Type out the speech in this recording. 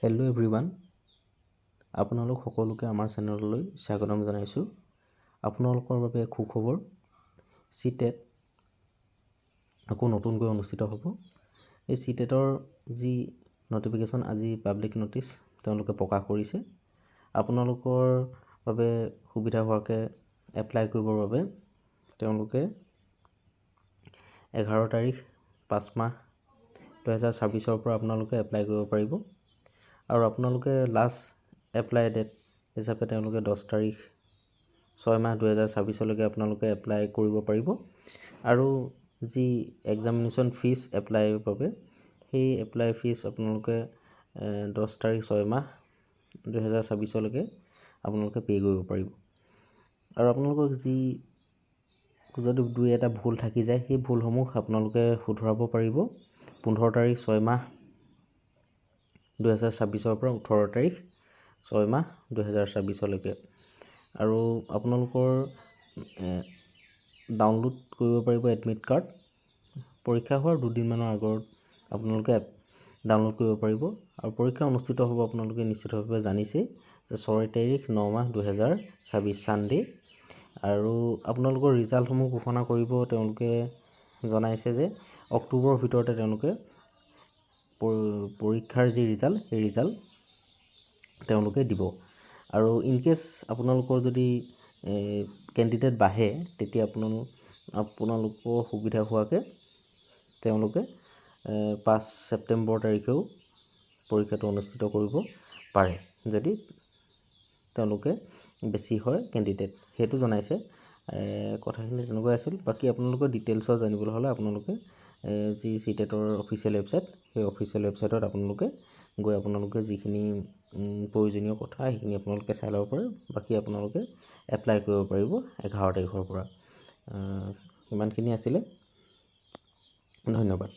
Hello' everyone, আপোনালোক সকলোকে আমাৰ চেনেললৈ স্বাগতম জনাইছোঁ। আপোনালোকৰ বাবে সুখবৰ, CTET আকৌ নতুনকৈ অনুষ্ঠিত হ'ব। এই CTETৰ যি নটিফিকেশ্যন আজি পাব্লিক নটিচ তেওঁলোকে প্ৰকাশ কৰিছে, আপোনালোকৰ বাবে সুবিধা হোৱাকৈ এপ্লাই কৰিবৰ বাবে তেওঁলোকে 11 তাৰিখ 5 মাহ 2026 পৰা আপোনালোকে এপ্লাই কৰিব পাৰিব। আৰু আপোনালোকে লাষ্ট এপ্লাই ডেট হিচাপে তেওঁলোকে 10 তাৰিখ 6 মাহ 2026 আপোনালোকে এপ্লাই কৰিব পাৰিব। আৰু যি এক্সামিনেশ্যন ফিজ এপ্লাইৰ বাবে সেই এপ্লাই ফিজ আপোনালোকে 10 তাৰিখ 6 মাহ 2026 আপোনালোকে পে' কৰিব পাৰিব। আৰু আপোনালোকক যদি দুই এটা ভুল থাকি যায়, সেই ভুলসমূহ আপোনালোকে শুধৰাব পাৰিব 15 তাৰিখ 6 মাহ 2026 পৰা 18 তাৰিখ 6 মাহ 2026। আৰু আপোনালোকৰ ডাউনলোড কৰিব পাৰিব এডমিট কাৰ্ড। পৰীক্ষা হোৱাৰ দুদিনমানৰ আগত আপোনালোকে ডাউনলোড কৰিব পাৰিব। আৰু পৰীক্ষা অনুষ্ঠিত হ'ব আপোনালোকে নিশ্চিতভাৱে জানিছেই যে 6 তাৰিখ 9 মাহ 2026 ছানডে। আৰু আপোনালোকৰ ৰিজাল্টসমূহ ঘোষণা কৰিব তেওঁলোকে জনাইছে যে অক্টোবৰৰ ভিতৰতে তেওঁলোকে পৰীক্ষাৰ যি ৰিজাল্ট সেই ৰিজাল্ট তেওঁলোকে দিব। আৰু ইনকেছ আপোনালোকৰ যদি কেণ্ডিডেট বাঢ়ে, তেতিয়া আপোনালোকৰ সুবিধা হোৱাকৈ তেওঁলোকে 5 ছেপ্টেম্বৰ তাৰিখেও পৰীক্ষাটো অনুষ্ঠিত কৰিব পাৰে, যদি তেওঁলোকে বেছি হয় কেণ্ডিডেট, সেইটো জনাইছে। কথাখিনি তেনেকুৱাই আছিল। বাকী আপোনালোকৰ ডিটেইলছত জানিবলৈ হ'লে আপোনালোকে যি CTETৰ অফিচিয়েল ৱেবছাইট, সেই অফিচিয়েল ৱেবছাইটত আপোনালোকে যিখিনি প্ৰয়োজনীয় কথা সেইখিনি আপোনালোকে চাই ল'ব পাৰে। বাকী আপোনালোকে এপ্লাই কৰিব পাৰিব 11 তাৰিখৰ পৰা। ইমানখিনি আছিলে, ধন্যবাদ।